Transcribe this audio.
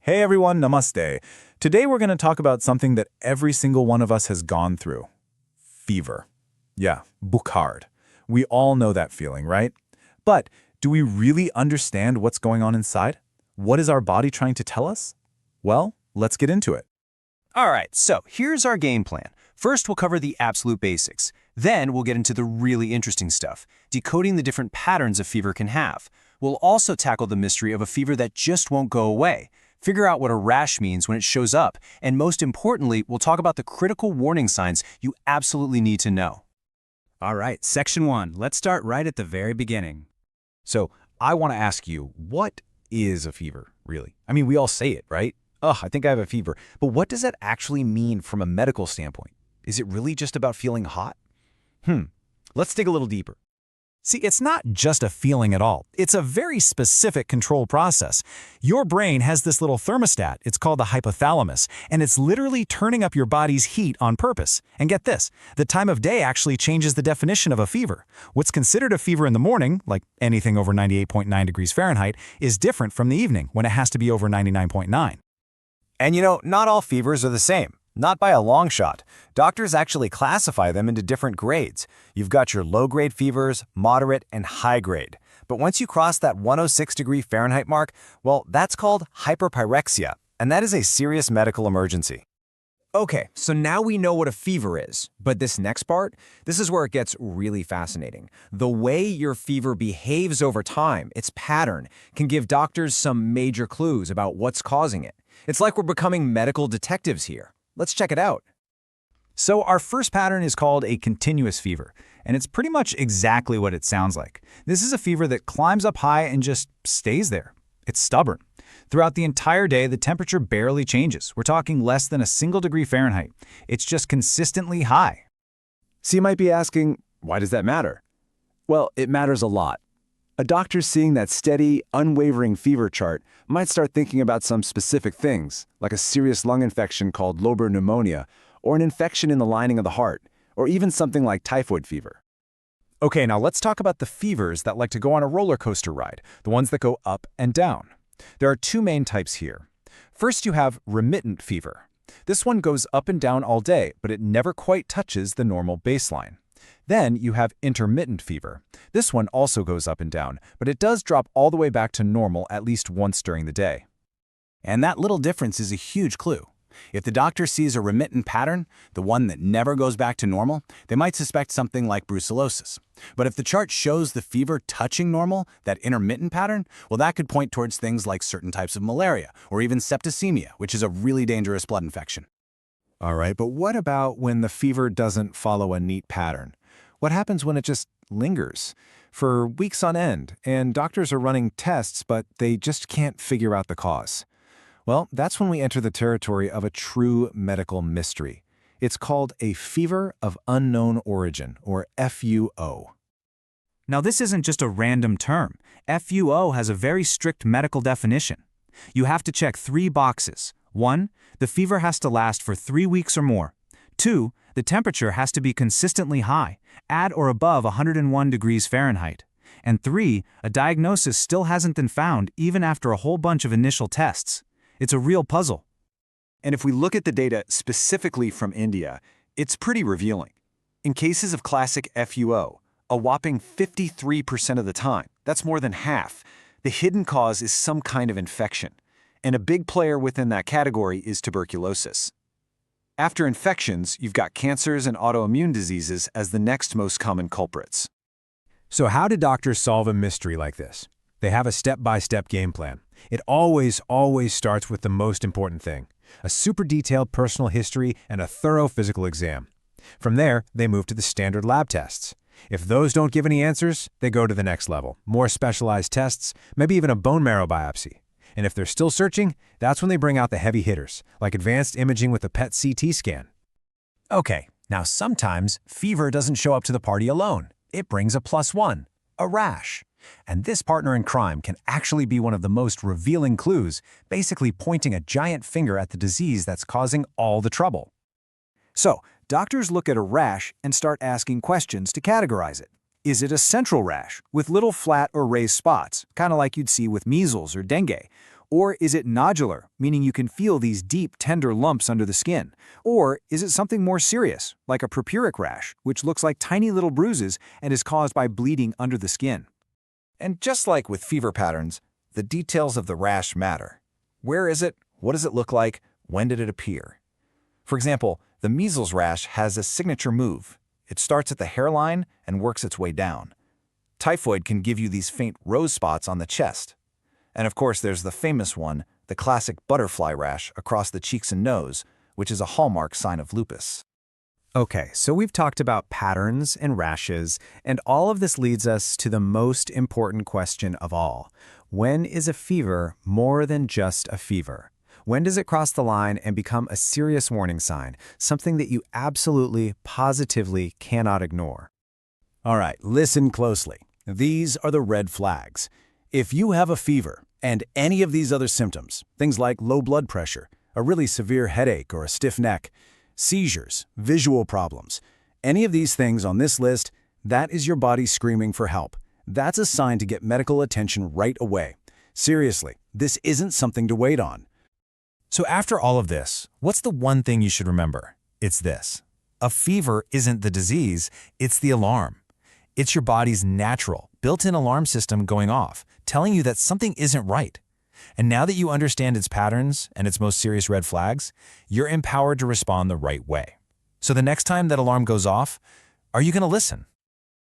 Hey everyone, namaste. Today we're going to talk about something that every single one of us has gone through. Fever. Yeah, bukhar. We all know that feeling, right? But do we really understand what's going on inside? What is our body trying to tell us? Well, let's get into it. All right, so here's our game plan. First, we'll cover the absolute basics. Then, we'll get into the really interesting stuff, decoding the different patterns a fever can have. We'll also tackle the mystery of a fever that just won't go away, figure out what a rash means when it shows up, and most importantly, we'll talk about the critical warning signs you absolutely need to know. All right, section 1. Let's start right at the very beginning. So I want to ask you, what is a fever, really? I mean, we all say it, right? Ugh, I think I have a fever. But what does that actually mean from a medical standpoint? Is it really just about feeling hot? Let's dig a little deeper. See, it's not just a feeling at all. It's a very specific control process. Your brain has this little thermostat. It's called the hypothalamus, and it's literally turning up your body's heat on purpose. And get this, the time of day actually changes the definition of a fever. What's considered a fever in the morning, like anything over 98.9 degrees Fahrenheit, is different from the evening when it has to be over 99.9. And not all fevers are the same. Not by a long shot. Doctors actually classify them into different grades. You've got your low-grade fevers, moderate, and high-grade. But once you cross that 106-degree Fahrenheit mark, well, that's called hyperpyrexia, and that is a serious medical emergency. Okay, so now we know what a fever is, but this next part, this is where it gets really fascinating. The way your fever behaves over time, its pattern, can give doctors some major clues about what's causing it. It's like we're becoming medical detectives here. Let's check it out. So our first pattern is called a continuous fever, and it's pretty much exactly what it sounds like. This is a fever that climbs up high and just stays there. It's stubborn. Throughout the entire day, the temperature barely changes. We're talking less than a single degree Fahrenheit. It's just consistently high. So you might be asking, why does that matter? Well, it matters a lot. A doctor seeing that steady, unwavering fever chart might start thinking about some specific things, like a serious lung infection called lobar pneumonia, or an infection in the lining of the heart, or even something like typhoid fever. Okay, now let's talk about the fevers that like to go on a roller coaster ride, the ones that go up and down. There are two main types here. First, you have remittent fever. This one goes up and down all day, but it never quite touches the normal baseline. Then you have intermittent fever. This one also goes up and down, but it does drop all the way back to normal at least once during the day. And that little difference is a huge clue. If the doctor sees a remittent pattern, the one that never goes back to normal, they might suspect something like brucellosis. But if the chart shows the fever touching normal, that intermittent pattern, well, that could point towards things like certain types of malaria or even septicemia, which is a really dangerous blood infection. All right, but what about when the fever doesn't follow a neat pattern? What happens when it just lingers for weeks on end and doctors are running tests, but they just can't figure out the cause? Well, that's when we enter the territory of a true medical mystery. It's called a fever of unknown origin, or FUO. Now, this isn't just a random term. FUO has a very strict medical definition. You have to check 3 boxes. 1, the fever has to last for 3 weeks or more. 2, the temperature has to be consistently high, at or above 101 degrees Fahrenheit. And 3, a diagnosis still hasn't been found even after a whole bunch of initial tests. It's a real puzzle. And if we look at the data specifically from India, it's pretty revealing. In cases of classic FUO, a whopping 53% of the time, that's more than half, the hidden cause is some kind of infection. And a big player within that category is tuberculosis. After infections, you've got cancers and autoimmune diseases as the next most common culprits. So how do doctors solve a mystery like this? They have a step-by-step game plan. It always starts with the most important thing, a super detailed personal history and a thorough physical exam. From there, they move to the standard lab tests. If those don't give any answers, they go to the next level, more specialized tests, maybe even a bone marrow biopsy. And if they're still searching, that's when they bring out the heavy hitters, like advanced imaging with a PET CT scan. Okay, now sometimes fever doesn't show up to the party alone. It brings a +1, a rash. And this partner in crime can actually be one of the most revealing clues, basically pointing a giant finger at the disease that's causing all the trouble. So, doctors look at a rash and start asking questions to categorize it. Is it a central rash with little flat or raised spots, kind of like you'd see with measles or dengue? Or is it nodular, meaning you can feel these deep, tender lumps under the skin? Or is it something more serious, like a purpuric rash, which looks like tiny little bruises and is caused by bleeding under the skin? And just like with fever patterns, the details of the rash matter. Where is it? What does it look like? When did it appear? For example, the measles rash has a signature move. It starts at the hairline and works its way down. Typhoid can give you these faint rose spots on the chest. And of course, there's the famous one, the classic butterfly rash across the cheeks and nose, which is a hallmark sign of lupus. Okay, so we've talked about patterns and rashes, and all of this leads us to the most important question of all. When is a fever more than just a fever? When does it cross the line and become a serious warning sign, something that you absolutely, positively cannot ignore? All right, listen closely. These are the red flags. If you have a fever and any of these other symptoms, things like low blood pressure, a really severe headache or a stiff neck, seizures, visual problems, any of these things on this list, that is your body screaming for help. That's a sign to get medical attention right away. Seriously, this isn't something to wait on. So after all of this, what's the one thing you should remember? It's this. A fever isn't the disease, it's the alarm. It's your body's natural, built-in alarm system going off, telling you that something isn't right. And now that you understand its patterns and its most serious red flags, you're empowered to respond the right way. So the next time that alarm goes off, are you going to listen?